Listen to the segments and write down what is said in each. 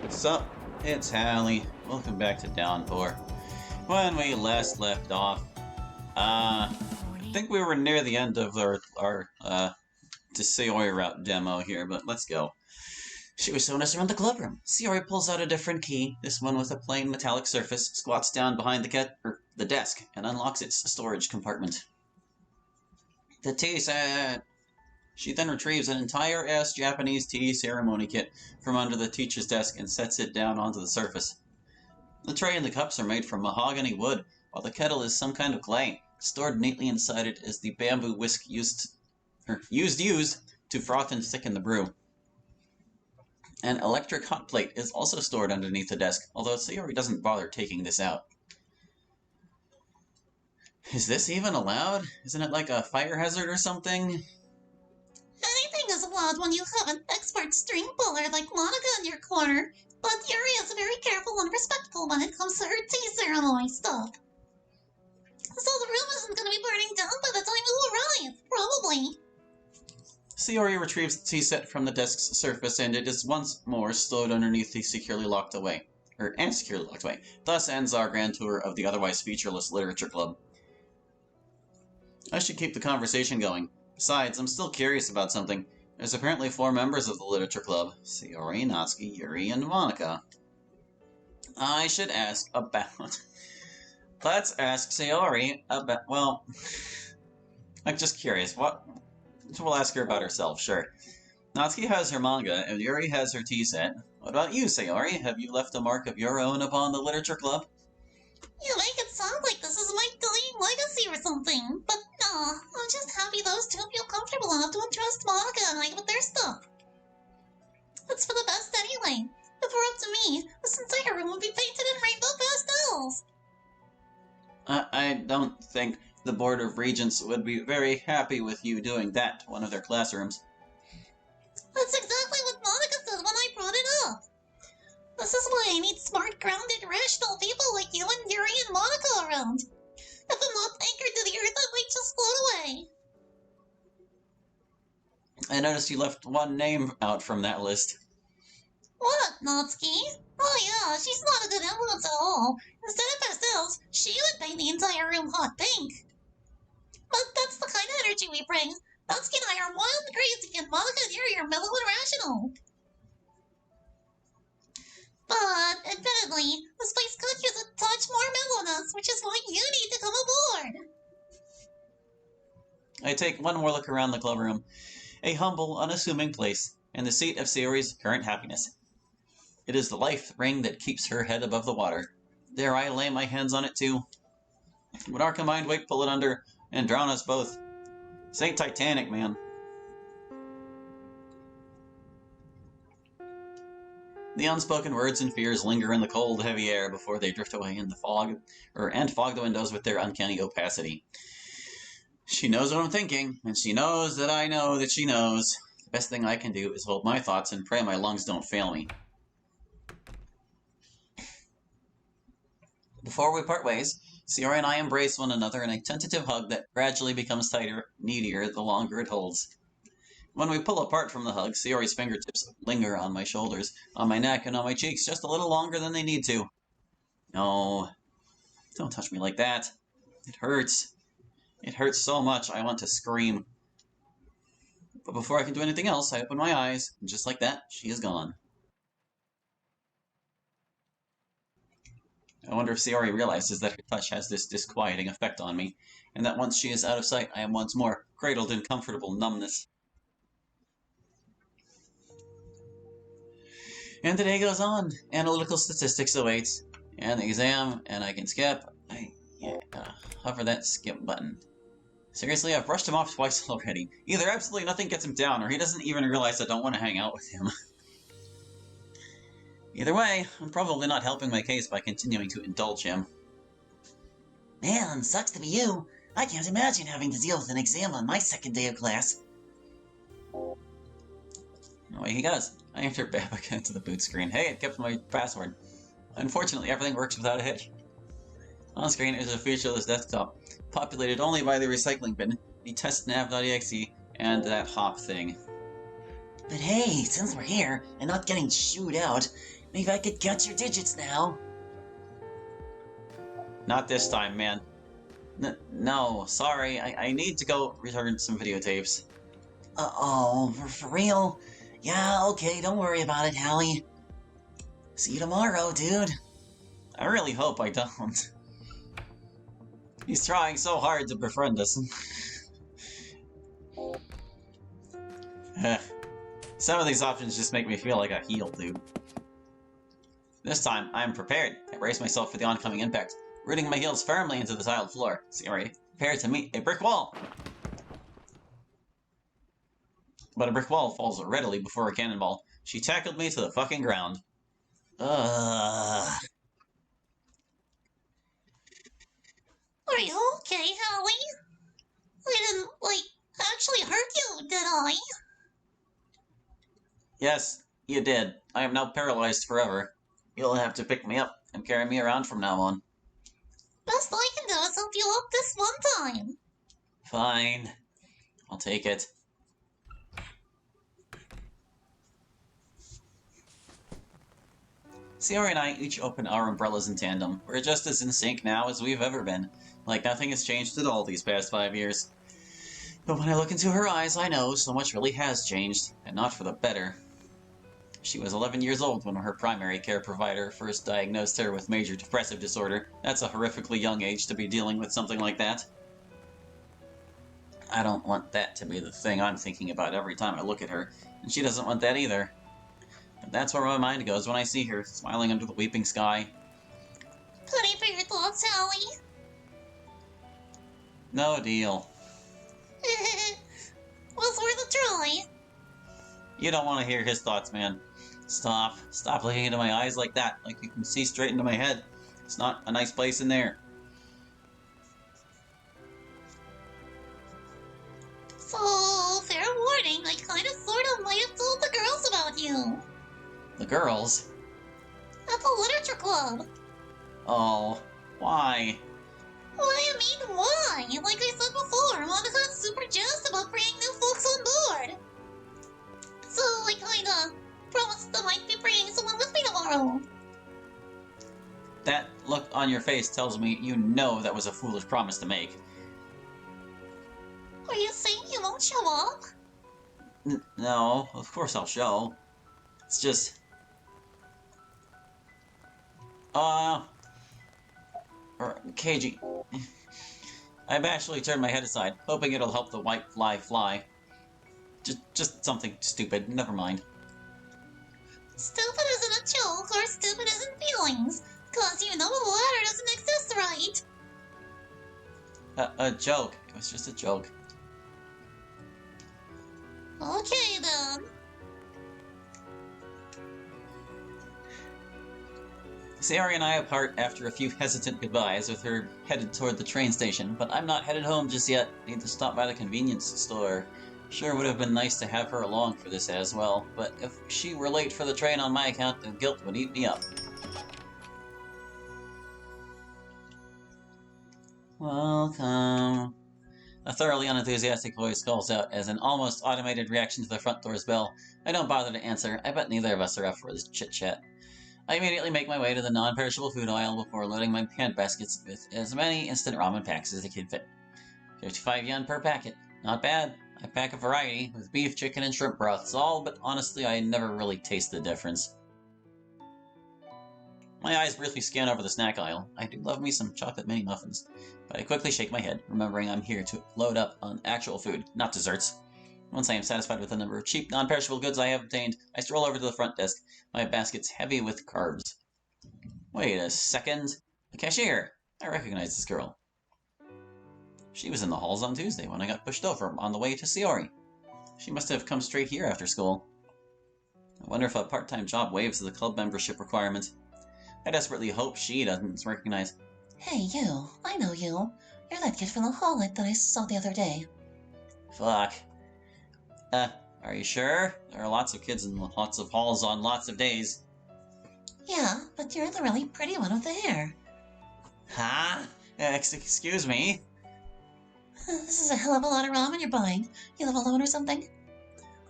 What's up? It's Hallie. Welcome back to Downpour. When we last left off, I think we were near the end of our to Sayori route demo here, but let's go. She was showing us around the club room. Sayori pulls out a different key, this one with a plain metallic surface, squats down behind the desk, and unlocks its storage compartment. The tea set. She then retrieves an entire Japanese tea ceremony kit from under the teacher's desk and sets it down onto the surface. The tray and the cups are made from mahogany wood, while the kettle is some kind of clay. Stored neatly inside it is the bamboo whisk used to froth and thicken the brew. An electric hot plate is also stored underneath the desk, although Sayori doesn't bother taking this out. Is this even allowed? Isn't it like a fire hazard or something? Anything is allowed when you have an expert string puller like Monica in your corner, but Yuri is very careful and respectful when it comes to her tea ceremony stuff. So the room isn't going to be burning down by the time you arrive, probably. Sayori retrieves the tea set from the desk's surface, and it is once more stowed underneath the securely locked away. Thus ends our grand tour of the otherwise featureless literature club. I should keep the conversation going. Besides, I'm still curious about something. There's apparently 4 members of the literature club: Sayori, Natsuki, Yuri, and Monica. I should ask about... Let's ask Sayori about... Well, I'm just curious. We'll ask her about herself, sure. Natsuki has her manga, and Yuri has her tea set. What about you, Sayori? Have you left a mark of your own upon the literature club? You make it sound like this is my dying legacy or something, but nah, I'm just happy those two feel comfortable enough to entrust Monica and I with their stuff. It's for the best anyway. If it were up to me, this entire room would be painted in rainbow pastels. I don't think the Board of Regents would be very happy with you doing that to one of their classrooms. That's exactly what Monica said when I brought it up. This is why I need smart, grounded, rational people like you and Yuri and Monica around. If I'm not anchored to the earth, I might just float away. I noticed you left one name out from that list. What, Natsuki? Oh yeah, she's not a good influence at all. Instead of pastels, she would paint the entire room hot pink. But that's the kind of energy we bring. Natsuki and I are wild and crazy, and Monica and Yuri are mellow and rational. But, admittedly, the space could use a touch more mellowness, which is why you need to come aboard. I take one more look around the club room. A humble, unassuming place, and the seat of Sayori's current happiness. It is the life ring that keeps her head above the water. Dare I lay my hands on it too? Would our combined weight pull it under and drown us both? This ain't Titanic, man. The unspoken words and fears linger in the cold, heavy air before they drift away in the fog, and fog the windows with their uncanny opacity. She knows what I'm thinking, and she knows that I know that she knows. The best thing I can do is hold my thoughts and pray my lungs don't fail me. Before we part ways, Sayori and I embrace one another in a tentative hug that gradually becomes tighter, needier, the longer it holds. When we pull apart from the hug, Sayori's fingertips linger on my shoulders, on my neck, and on my cheeks just a little longer than they need to. No, don't touch me like that. It hurts. It hurts so much I want to scream. But before I can do anything else, I open my eyes, and just like that, she is gone. I wonder if Sayori realizes that her touch has this disquieting effect on me, and that once she is out of sight, I am once more cradled in comfortable numbness. And the day goes on. Analytical statistics awaits. And the exam, and I can skip. Hover that skip button. Seriously, I've brushed him off twice already. Either absolutely nothing gets him down, or he doesn't even realize I don't want to hang out with him. Either way, I'm probably not helping my case by continuing to indulge him. Man, sucks to be you. I can't imagine having to deal with an exam on my second day of class. No way he does. I entered Babica into the boot screen. Hey, it kept my password. Unfortunately, everything works without a hitch. On screen is a featureless desktop, populated only by the recycling bin, the testnav.exe, and that hop thing. But hey, since we're here, and not getting shooed out, Maybe I could count your digits now. Not this time, man. No, sorry. I need to go return some videotapes. Uh-oh, for real? Yeah, okay, don't worry about it, Hallie. See you tomorrow, dude. I really hope I don't. He's trying so hard to befriend us. Some of these options just make me feel like a heel, dude. This time, I'm prepared. I brace myself for the oncoming impact, rooting my heels firmly into the tiled floor. Sayori, prepared to meet a brick wall. But a brick wall falls readily before a cannonball. She tackled me to the fucking ground. Ugh. Are you okay, Hallie? I didn't, actually hurt you, did I? Yes, you did. I am now paralyzed forever. You'll have to pick me up and carry me around from now on. Best I can do is help you up this one time. Fine. I'll take it. Sayori and I each open our umbrellas in tandem. We're just as in sync now as we've ever been. Like nothing has changed at all these past 5 years. But when I look into her eyes, I know so much really has changed, and not for the better. She was 11 years old when her primary care provider first diagnosed her with major depressive disorder. That's a horrifically young age to be dealing with something like that. I don't want that to be the thing I'm thinking about every time I look at her, and she doesn't want that either. But that's where my mind goes when I see her, smiling under the weeping sky. Plenty for your thoughts, Hallie. No deal. Was worth a try. You don't want to hear his thoughts, man. Stop. Stop looking into my eyes like that, like you can see straight into my head. It's not a nice place in there. So, fair warning, I kinda sorta might have told the girls about you. The girls? At the literature club. Oh, why? What do you mean, why? Like I said before, Monica's super jazzed about bringing new folks on board. So I kinda promised that I'd be bringing someone with me tomorrow. That look on your face tells me you know that was a foolish promise to make. Are you saying you won't show up? No, of course I'll show. It's just... Keiji... I bashfully turned my head aside, hoping it'll help the white fly fly. Just something stupid, never mind. Stupid isn't a joke, or stupid isn't feelings. Cause you know the latter doesn't exist, right? A joke. It was just a joke. Okay, then. Sayori and I apart after a few hesitant goodbyes with her headed toward the train station, but I'm not headed home just yet. Need to stop by the convenience store. Sure would have been nice to have her along for this as well, but if she were late for the train on my account, then guilt would eat me up. Welcome. A thoroughly unenthusiastic voice calls out as an almost automated reaction to the front door's bell. I don't bother to answer. I bet neither of us are up for this chit-chat. I immediately make my way to the non-perishable food aisle before loading my handbaskets with as many instant ramen packs as they can fit. 55 yen per packet. Not bad. I pack a variety, with beef, chicken, and shrimp broths, all, but honestly I never really taste the difference. My eyes briefly scan over the snack aisle. I do love me some chocolate mini muffins, but I quickly shake my head, remembering I'm here to load up on actual food, not desserts. Once I am satisfied with the number of cheap, non-perishable goods I have obtained, I stroll over to the front desk, my baskets heavy with carbs. Wait a second. The cashier! I recognize this girl. She was in the halls on Tuesday when I got pushed over on the way to Sayori. She must have come straight here after school. I wonder if a part-time job waives the club membership requirement. I desperately hope she doesn't recognize. Hey, you. I know you. You're that kid from the hall that I saw the other day. Fuck. Are you sure? There are lots of kids in lots of halls on lots of days. Yeah, but you're the really pretty one with the hair. Huh? Excuse me? This is a hell of a lot of ramen you're buying. You live alone or something?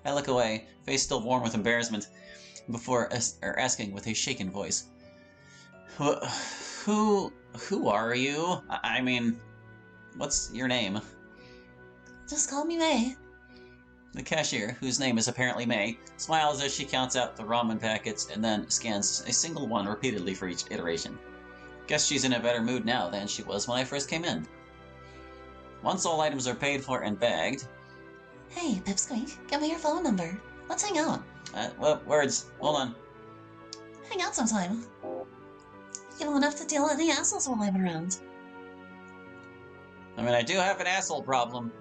I look away, face still warm with embarrassment. before asking with a shaken voice. Who are you? I mean, what's your name? Just call me May. The cashier, whose name is apparently May, smiles as she counts out the ramen packets and then scans a single one repeatedly for each iteration. Guess she's in a better mood now than she was when I first came in. Once all items are paid for and bagged... Hey, Pipsqueak, give me your phone number. Let's hang out. What words? Hold on. Hang out sometime. You don't have to deal with any assholes while I'm around. I mean, I do have an asshole problem,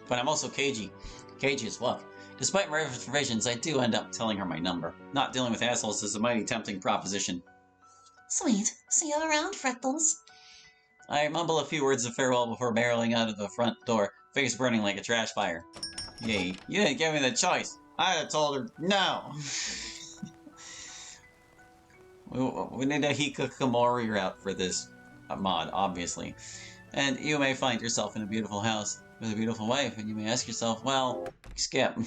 but I'm also cagey. Cagey as fuck. Despite my reservations, I do end up telling her my number. Not dealing with assholes is a mighty tempting proposition. Sweet. See you around, Freckles. I mumble a few words of farewell before barreling out of the front door, face burning like a trash fire. Yay, you didn't give me the choice. I'd have told her no. We need a hikikomori route for this mod, obviously. And you may find yourself in a beautiful house with a beautiful wife, and you may ask yourself, well, skip.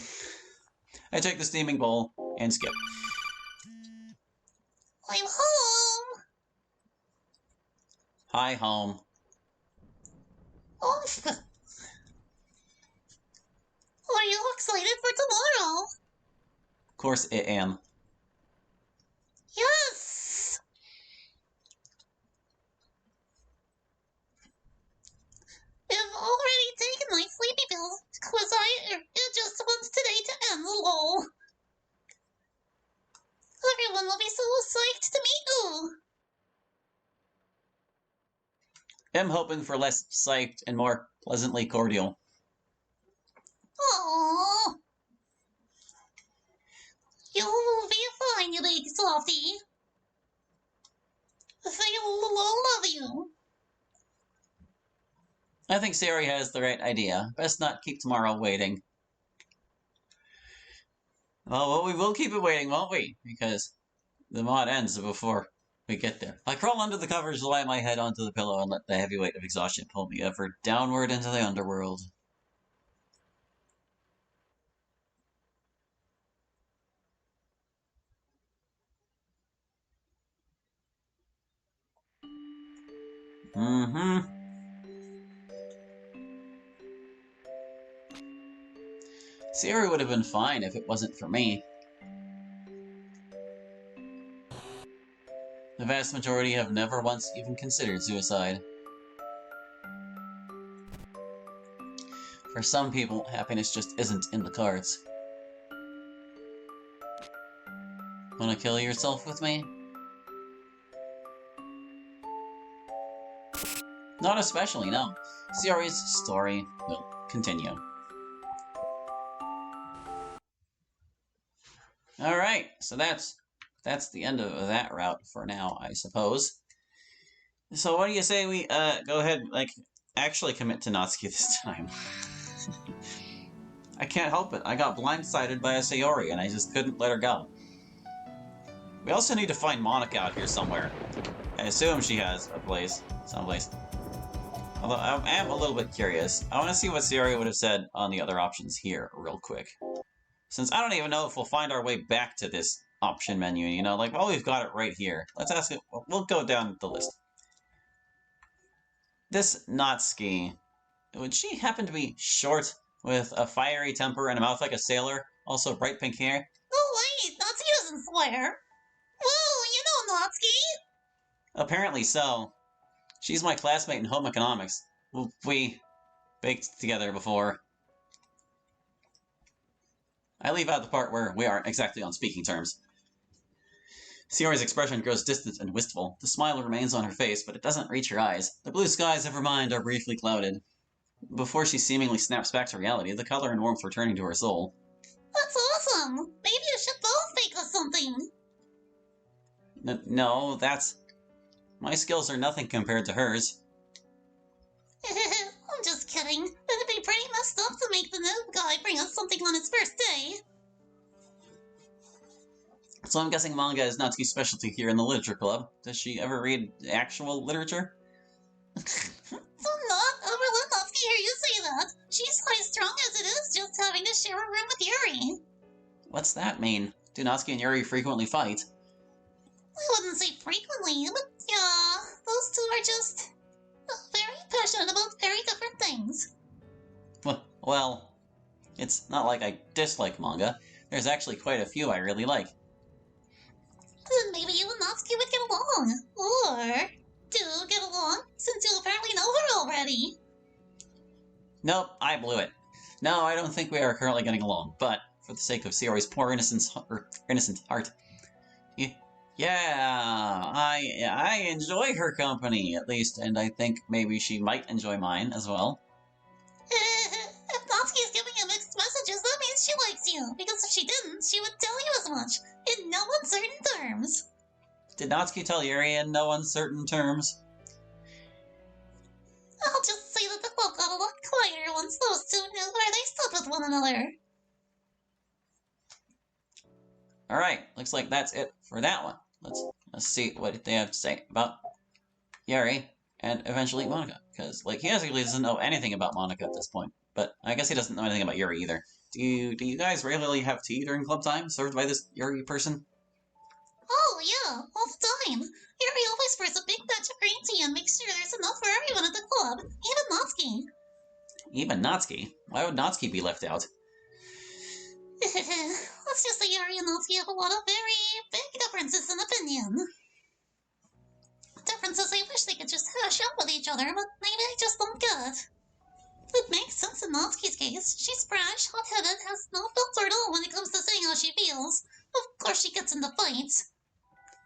I take the steaming bowl and skip. I'm home! Hi, home. Oh, are you excited for tomorrow? Of course I am. Yes! I've already taken my sleepy pills, because I just want today to end, lol. Everyone will be so psyched to meet you. I'm hoping for less psyched and more pleasantly cordial. Aww. You'll be fine, you big softy. They all love you. I think Sari has the right idea. Best not keep tomorrow waiting. Well, we will keep it waiting, won't we? Because the mod ends before we get there. I crawl under the covers, lay my head onto the pillow, and let the heavy weight of exhaustion pull me ever downward into the underworld. Siri would have been fine if it wasn't for me. The vast majority have never once even considered suicide. For some people, happiness just isn't in the cards. Wanna kill yourself with me? Not especially, no. Siri's story will continue. Alright, so that's the end of that route for now, I suppose. So what do you say we go ahead, like, actually commit to Natsuki this time? I can't help it. I got blindsided by a Sayori, and I just couldn't let her go. We also need to find Monica out here somewhere. I assume she has a place, someplace. Although I am a little bit curious. I want to see what Sayori would have said on the other options here, real quick. Since I don't even know if we'll find our way back to this option menu, you know, like, well, we've got it right here. Let's ask it. We'll go down the list. This Natsuki, would she happen to be short, with a fiery temper and a mouth like a sailor, also bright pink hair? Oh wait, Natsuki doesn't swear. Whoa, you know Natsuki. Apparently so. She's my classmate in home economics. We baked together before. I leave out the part where we aren't exactly on speaking terms. Sayori's expression grows distant and wistful. The smile remains on her face, but it doesn't reach her eyes. The blue skies of her mind are briefly clouded. Before she seemingly snaps back to reality, the color and warmth returning to her soul. That's awesome. Maybe you should both bake us something. No, that's... My skills are nothing compared to hers. I'm just kidding. It'd be pretty messed up to make the new guy bring us something on his first day. So I'm guessing manga is Natsuki's specialty here in the literature club. Does she ever read actual literature? So not ever let Natsuki hear you say that. She's high strung as it is just having to share a room with Yuri. What's that mean? Do Natsuki and Yuri frequently fight? I wouldn't say frequently, but yeah, those two are just very passionate about very different things. Well, it's not like I dislike manga. There's actually quite a few I really like. Then maybe you and Natsuki would get along. Or do get along, since you apparently know her already. Nope, I blew it. No, I don't think we are currently getting along, but for the sake of Sayori's poor innocent heart. Yeah, I enjoy her company, at least, and I think maybe she might enjoy mine as well. If Natsuki is giving you mixed messages, that means she likes you, because if she didn't, she would tell you as much, in no uncertain terms. Did Natsuki tell Yuri in no uncertain terms? I'll just say that the club got a lot quieter once those two knew where they stood with one another. Alright, looks like that's it for that one. Let's see what they have to say about Yuri and eventually Monica. Because, like, he basically doesn't know anything about Monica at this point. But I guess he doesn't know anything about Yuri either. Do you guys regularly have tea during club time served by this Yuri person? Oh, yeah, all the time. Yuri always pours a big batch of green tea and makes sure there's enough for everyone at the club, even Natsuki. Even Natsuki? Why would Natsuki be left out? Let's just say Yuri and Natsuki have a lot of very big differences in opinion. Differences I wish they could just hash out with each other, but maybe they just don't get. It makes sense in Natsuki's case. She's brash, hot-headed, has no filter at all when it comes to saying how she feels. Of course she gets into fights.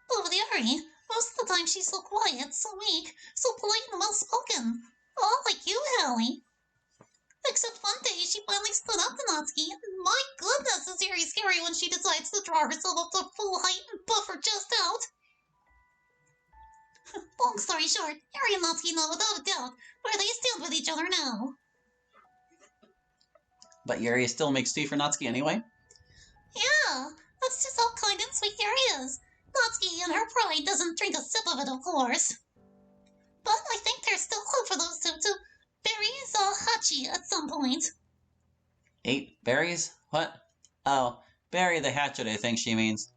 But with Yuri, most of the time she's so quiet, so weak, so polite and well-spoken. All like you, Hallie. Except one day she finally stood up to Natsuki, and my goodness is Yuri scary when she decides to draw herself up to full height and buff her chest out. Long story short, Yuri and Natsuki know without a doubt where they stand with each other now. But Yuri still makes tea for Natsuki anyway? Yeah, that's just how kind and sweet Yuri is. Natsuki, in her pride, doesn't drink a sip of it, of course. But I think there's still hope for those two to bury Hachi at some point. 8 berries? What? Oh, bury the hatchet, I think she means.